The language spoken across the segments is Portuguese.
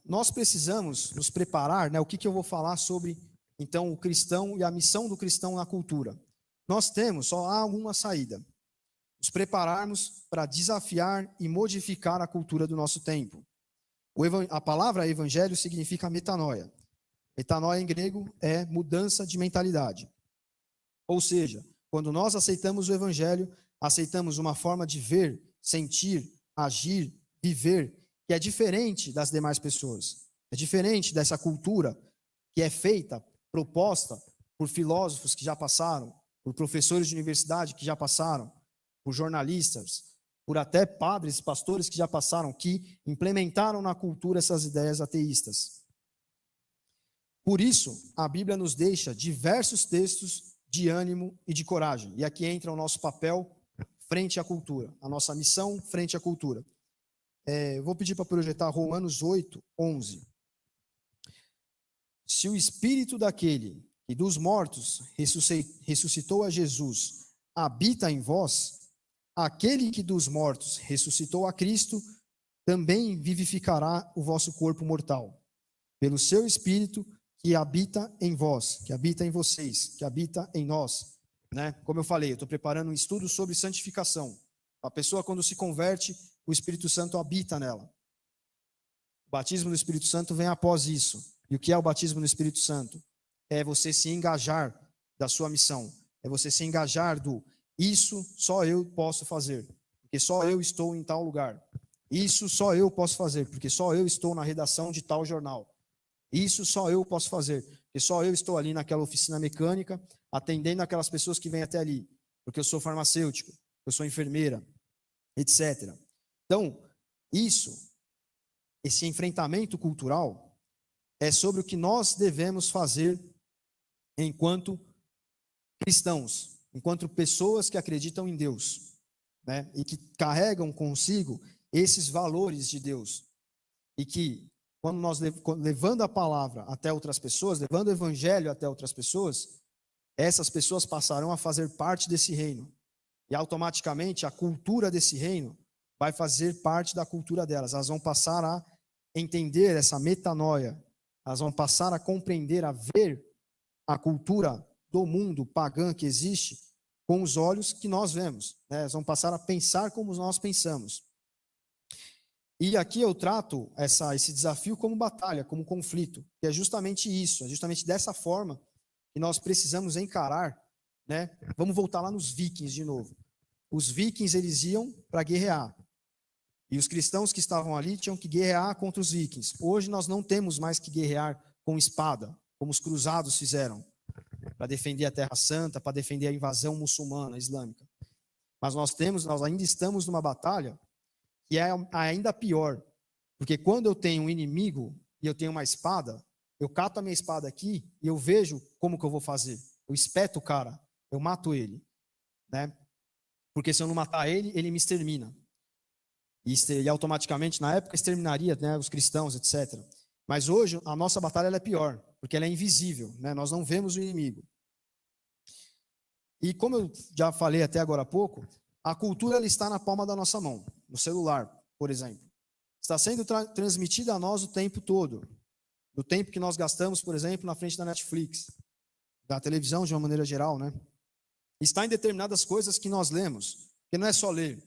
nós precisamos nos preparar, né? O que eu vou falar sobre, então, o cristão e a missão do cristão na cultura. Nós temos, só há uma saída: nos prepararmos para desafiar e modificar a cultura do nosso tempo. A palavra evangelho significa metanoia. Metanoia em grego é mudança de mentalidade. Ou seja, quando nós aceitamos o evangelho, aceitamos uma forma de ver, sentir, agir, viver, que é diferente das demais pessoas. É diferente dessa cultura que é feita, proposta por filósofos que já passaram, por professores de universidade que já passaram, por jornalistas, por até padres e pastores que já passaram, que implementaram na cultura essas ideias ateístas. Por isso, a Bíblia nos deixa diversos textos de ânimo e de coragem. E aqui entra o nosso papel frente à cultura, a nossa missão frente à cultura. Eu vou pedir para projetar Romanos 8, 11. Se o Espírito daquele que dos mortos ressuscitou a Jesus habita em vós, aquele que dos mortos ressuscitou a Cristo também vivificará o vosso corpo mortal, pelo seu Espírito que habita em vós, que habita em vocês, que habita em nós. Né? Como eu falei, eu estou preparando um estudo sobre santificação. A pessoa, quando se converte, o Espírito Santo habita nela. O batismo do Espírito Santo vem após isso. E o que é o batismo do Espírito Santo? É você se engajar da sua missão. É você se engajar do isso só eu posso fazer, porque só eu estou em tal lugar. Isso só eu posso fazer, porque só eu estou na redação de tal jornal. Isso só eu posso fazer, porque só eu estou ali naquela oficina mecânica, atendendo aquelas pessoas que vêm até ali, porque eu sou farmacêutico, eu sou enfermeira, etc. Então, esse enfrentamento cultural é sobre o que nós devemos fazer enquanto cristãos, enquanto pessoas que acreditam em Deus, né? E que carregam consigo esses valores de Deus. E que, quando nós levando a palavra até outras pessoas, levando o evangelho até outras pessoas, essas pessoas passarão a fazer parte desse reino. E automaticamente a cultura desse reino vai fazer parte da cultura delas. Elas vão passar a entender essa metanoia. Elas vão passar a compreender, a ver a cultura do mundo pagã que existe com os olhos que nós vemos. Né? Elas vão passar a pensar como nós pensamos. E aqui eu trato esse desafio como batalha, como conflito, que é justamente isso, é justamente dessa forma que nós precisamos encarar, né? Vamos voltar lá nos vikings de novo. Os vikings, eles iam para guerrear, e os cristãos que estavam ali tinham que guerrear contra os vikings. Hoje nós não temos mais que guerrear com espada, como os cruzados fizeram, para defender a Terra Santa, para defender a invasão muçulmana, islâmica. Mas nós ainda estamos numa batalha que é ainda pior, porque quando eu tenho um inimigo e eu tenho uma espada, eu cato a minha espada aqui e eu vejo como que eu vou fazer. Eu espeto o cara, eu mato ele, né? Porque se eu não matar ele, ele me extermina. E automaticamente, na época, exterminaria, né, os cristãos, etc. Mas hoje, a nossa batalha ela é pior, porque ela é invisível, né? Nós não vemos o inimigo. E como eu já falei até agora há pouco, a cultura ela está na palma da nossa mão, no celular, por exemplo. Está sendo transmitida a nós o tempo todo. Do tempo que nós gastamos, por exemplo, na frente da Netflix, da televisão de uma maneira geral, né? Está em determinadas coisas que nós lemos, que não é só ler,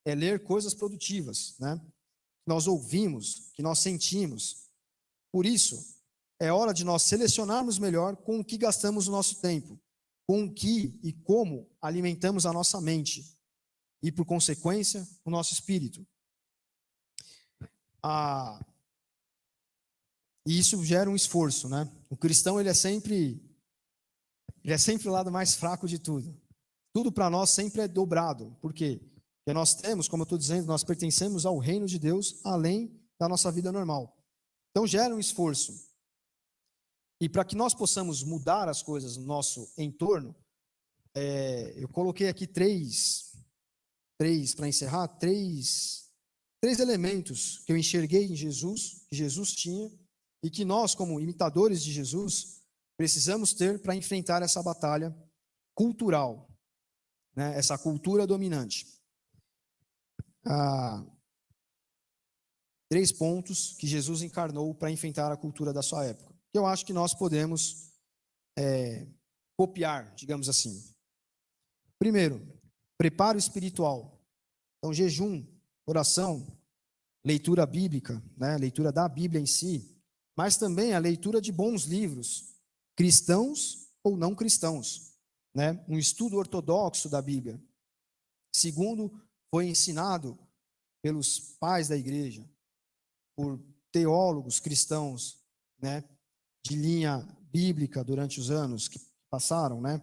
é ler coisas produtivas, né? Que nós ouvimos, que nós sentimos. Por isso, é hora de nós selecionarmos melhor com o que gastamos o nosso tempo, com o que e como alimentamos a nossa mente e, por consequência, o nosso espírito. E isso gera um esforço, né? O cristão ele é sempre o lado mais fraco de tudo. Tudo para nós sempre é dobrado. Por quê? Porque nós temos, como eu estou dizendo, nós pertencemos ao reino de Deus além da nossa vida normal. Então gera um esforço. E para que nós possamos mudar as coisas no nosso entorno, eu coloquei aqui para encerrar, três elementos que eu enxerguei em Jesus, que Jesus tinha, e que nós, como imitadores de Jesus, precisamos ter para enfrentar essa batalha cultural, né? Essa cultura dominante. 3 pontos que Jesus encarnou para enfrentar a cultura da sua época, que eu acho que nós podemos copiar, digamos assim. Primeiro, preparo espiritual. Então, jejum, oração, leitura bíblica, né? Leitura da Bíblia em si, mas também a leitura de bons livros, cristãos ou não cristãos, né? Um estudo ortodoxo da Bíblia. Segundo, foi ensinado pelos pais da igreja, por teólogos cristãos, né? De linha bíblica durante os anos que passaram, né?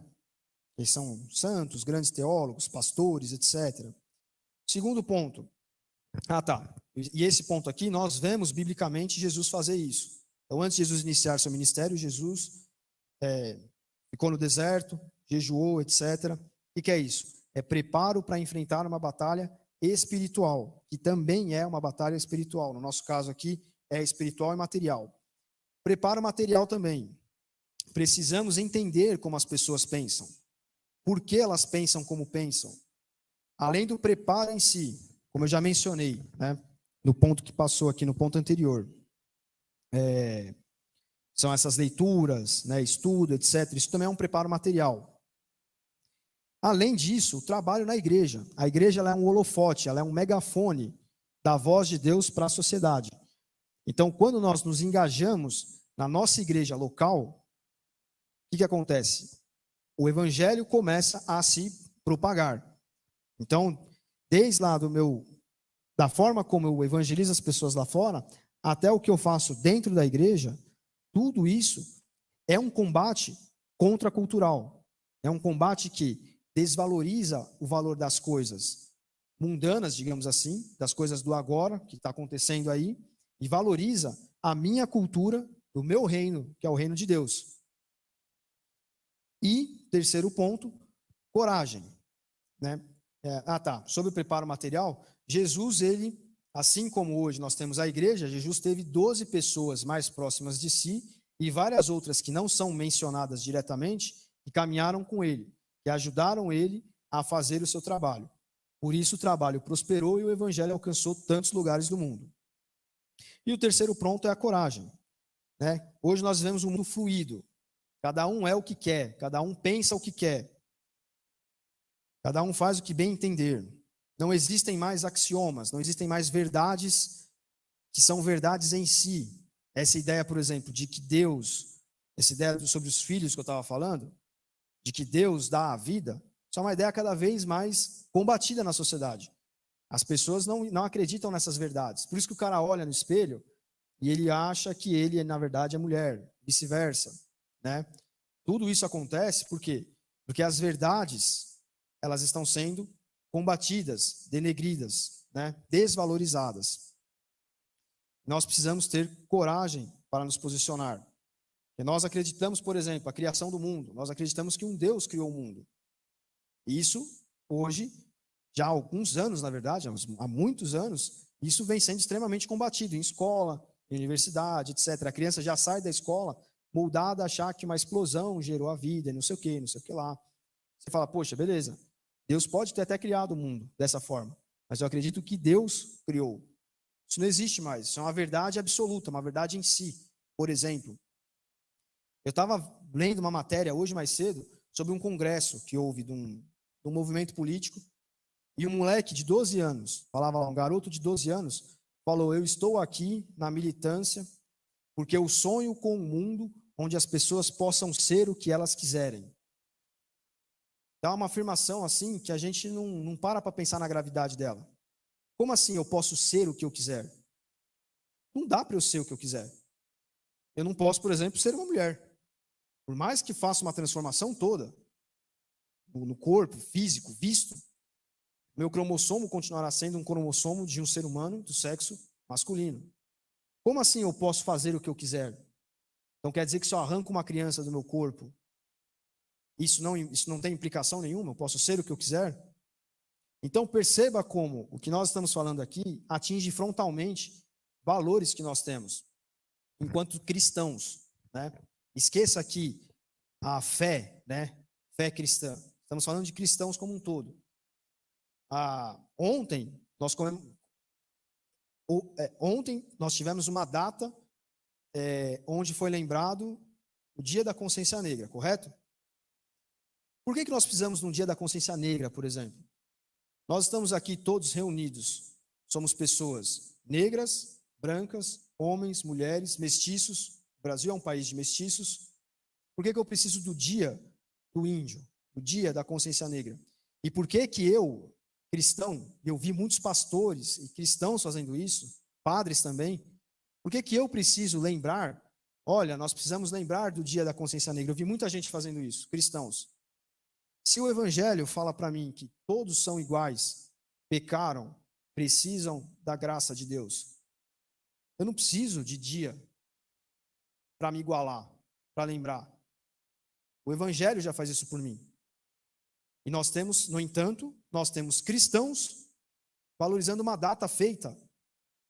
Eles são santos, grandes teólogos, pastores, etc. Segundo ponto. E esse ponto aqui, nós vemos biblicamente Jesus fazer isso. Então, antes de Jesus iniciar seu ministério, Jesus ficou no deserto, jejuou, etc. O que é isso? É preparo para enfrentar uma batalha espiritual, que também é uma batalha espiritual. No nosso caso aqui, é espiritual e material. Preparo material também. Precisamos entender como as pessoas pensam. Por que elas pensam como pensam? Além do preparo em si, como eu já mencionei, né, no ponto que passou aqui, no ponto anterior, são essas leituras, né, estudo, etc. Isso também é um preparo material. Além disso, o trabalho na igreja. A igreja ela é um holofote, ela é um megafone da voz de Deus para a sociedade. Então, quando nós nos engajamos na nossa igreja local, o que acontece? O evangelho começa a se propagar. Então, desde lá da forma como eu evangelizo as pessoas lá fora, até o que eu faço dentro da igreja, tudo isso é um combate contracultural. É um combate que desvaloriza o valor das coisas mundanas, digamos assim, das coisas do agora, que está acontecendo aí, e valoriza a minha cultura, do meu reino, que é o reino de Deus. E, terceiro ponto, coragem, né? Sobre o preparo material, Jesus, ele, assim como hoje nós temos a igreja, Jesus teve 12 pessoas mais próximas de si e várias outras que não são mencionadas diretamente, que caminharam com ele, que ajudaram ele a fazer o seu trabalho. Por isso o trabalho prosperou e o evangelho alcançou tantos lugares do mundo. E o terceiro ponto é a coragem, né? Hoje nós vivemos um mundo fluido. Cada um é o que quer, cada um pensa o que quer. Cada um faz o que bem entender. Não existem mais axiomas, não existem mais verdades que são verdades em si. Essa ideia, por exemplo, de que Deus, essa ideia sobre os filhos que eu estava falando, de que Deus dá a vida, isso é uma ideia cada vez mais combatida na sociedade. As pessoas não acreditam nessas verdades. Por isso que o cara olha no espelho e ele acha que ele, na verdade, é mulher, vice-versa, né? Tudo isso acontece por quê? Porque as verdades, elas estão sendo combatidas, denegridas, né? Desvalorizadas. Nós precisamos ter coragem para nos posicionar. Porque nós acreditamos, por exemplo, a criação do mundo. Nós acreditamos que um Deus criou o mundo. Isso, hoje, já há alguns anos, na verdade, há muitos anos, isso vem sendo extremamente combatido em escola, em universidade, etc. A criança já sai da escola moldada a achar que uma explosão gerou a vida, não sei o que, não sei o que lá. Você fala, poxa, beleza, Deus pode ter até criado o mundo dessa forma, mas eu acredito que Deus criou. Isso não existe mais, isso é uma verdade absoluta, uma verdade em si. Por exemplo, eu estava lendo uma matéria hoje mais cedo sobre um congresso que houve de um movimento político, e um moleque de 12 anos, falava lá, um garoto de 12 anos, falou, eu estou aqui na militância porque eu sonho com um mundo onde as pessoas possam ser o que elas quiserem. Dá uma afirmação assim que a gente não para pensar na gravidade dela. Como assim eu posso ser o que eu quiser? Não dá para eu ser o que eu quiser. Eu não posso, por exemplo, ser uma mulher. Por mais que faça uma transformação toda no corpo físico, visto, meu cromossomo continuará sendo um cromossomo de um ser humano do sexo masculino. Como assim eu posso fazer o que eu quiser? Então quer dizer que se eu arranco uma criança do meu corpo, isso não tem implicação nenhuma? Eu posso ser o que eu quiser? Então perceba como o que nós estamos falando aqui atinge frontalmente valores que nós temos enquanto cristãos, né? Esqueça aqui a fé, né? Fé cristã. Estamos falando de cristãos como um todo. Ontem nós Ontem nós tivemos uma data onde foi lembrado o Dia da Consciência Negra, correto? Por que nós precisamos de um Dia da Consciência Negra, por exemplo? Nós estamos aqui todos reunidos, somos pessoas negras, brancas, homens, mulheres, mestiços. O Brasil é um país de mestiços. Por que eu preciso do Dia do Índio, do Dia da Consciência Negra? E por que eu, cristão, eu vi muitos pastores e cristãos fazendo isso, padres também, por que eu preciso lembrar? Olha, nós precisamos lembrar do Dia da Consciência Negra. Eu vi muita gente fazendo isso, cristãos. Se o Evangelho fala para mim que todos são iguais, pecaram, precisam da graça de Deus, eu não preciso de dia para me igualar, para lembrar. O Evangelho já faz isso por mim. E nós temos, no entanto, nós temos cristãos valorizando uma data feita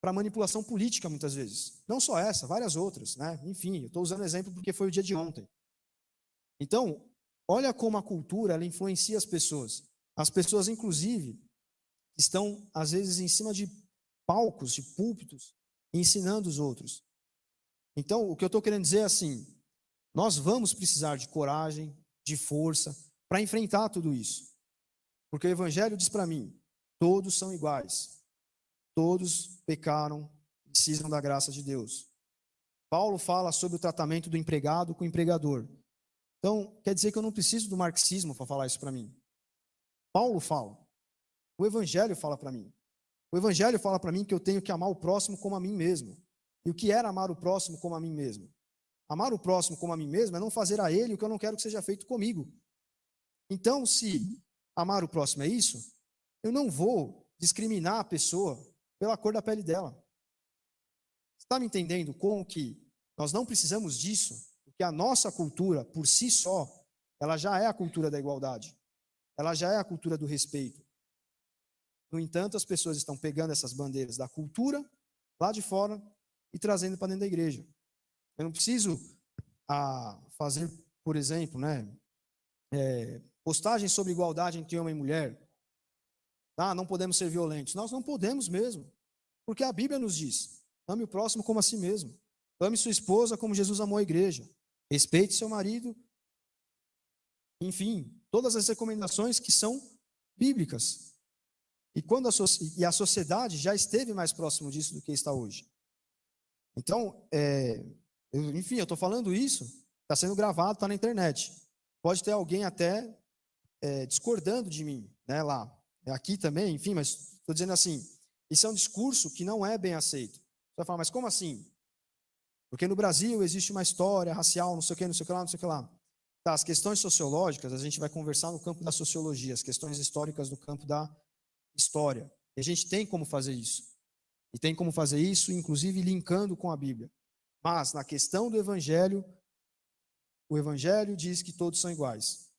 para manipulação política, muitas vezes. Não só essa, várias outras, né? Enfim, eu estou usando exemplo porque foi o dia de ontem. Então, olha como a cultura, ela influencia as pessoas. As pessoas, inclusive, estão, às vezes, em cima de palcos, de púlpitos, ensinando os outros. Então, o que eu estou querendo dizer é assim, nós vamos precisar de coragem, de força, para enfrentar tudo isso. Porque o Evangelho diz para mim, todos são iguais. Todos pecaram, precisam da graça de Deus. Paulo fala sobre o tratamento do empregado com o empregador. Então, quer dizer que eu não preciso do marxismo para falar isso para mim. Paulo fala. O Evangelho fala para mim. O Evangelho fala para mim que eu tenho que amar o próximo como a mim mesmo. E o que era amar o próximo como a mim mesmo? Amar o próximo como a mim mesmo é não fazer a ele o que eu não quero que seja feito comigo. Então, se amar o próximo é isso, eu não vou discriminar a pessoa pela cor da pele dela. Está me entendendo como que nós não precisamos disso? Porque a nossa cultura, por si só, ela já é a cultura da igualdade. Ela já é a cultura do respeito. No entanto, as pessoas estão pegando essas bandeiras da cultura lá de fora e trazendo para dentro da igreja. Eu não preciso fazer, por exemplo, postagens sobre igualdade entre homem e mulher. Não podemos ser violentos. Nós não podemos mesmo. Porque a Bíblia nos diz, ame o próximo como a si mesmo. Ame sua esposa como Jesus amou a igreja. Respeite seu marido. Enfim, todas as recomendações que são bíblicas. E a sociedade já esteve mais próximo disso do que está hoje. Então, enfim, eu estou falando isso, está sendo gravado, está na internet. Pode ter alguém até discordando de mim, né, lá. Aqui também, enfim, mas estou dizendo assim, isso é um discurso que não é bem aceito. Você vai falar, mas como assim? Porque no Brasil existe uma história racial, não sei o que, não sei o que lá, não sei o que lá. Tá, as questões sociológicas, a gente vai conversar no campo da sociologia, as questões históricas no campo da história. E a gente tem como fazer isso. E tem como fazer isso, inclusive, linkando com a Bíblia. Mas, na questão do Evangelho, o Evangelho diz que todos são iguais.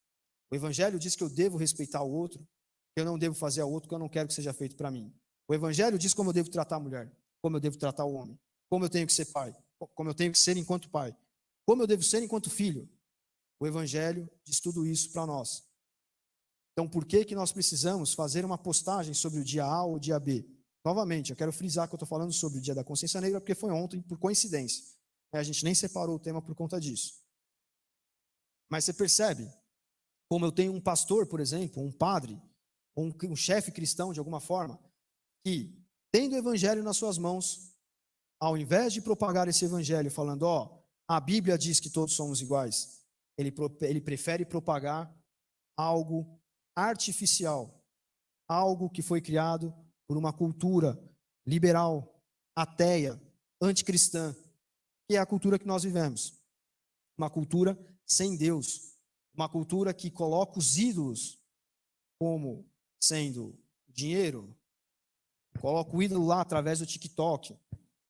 O Evangelho diz que eu devo respeitar o outro, que eu não devo fazer ao outro, que eu não quero que seja feito para mim. O Evangelho diz como eu devo tratar a mulher, como eu devo tratar o homem, como eu tenho que ser pai, como eu tenho que ser enquanto pai, como eu devo ser enquanto filho. O Evangelho diz tudo isso para nós. Então, por que nós precisamos fazer uma postagem sobre o dia A ou o dia B? Novamente, eu quero frisar que eu estou falando sobre o Dia da Consciência Negra, porque foi ontem, por coincidência. A gente nem separou o tema por conta disso. Mas você percebe como eu tenho um pastor, por exemplo, um padre, ou um chefe cristão, de alguma forma, que, tendo o Evangelho nas suas mãos, ao invés de propagar esse Evangelho falando, a Bíblia diz que todos somos iguais, ele prefere propagar algo artificial, algo que foi criado por uma cultura liberal, ateia, anticristã, que é a cultura que nós vivemos. Uma cultura sem Deus, uma cultura que coloca os ídolos como sendo dinheiro, coloca o ídolo lá através do TikTok,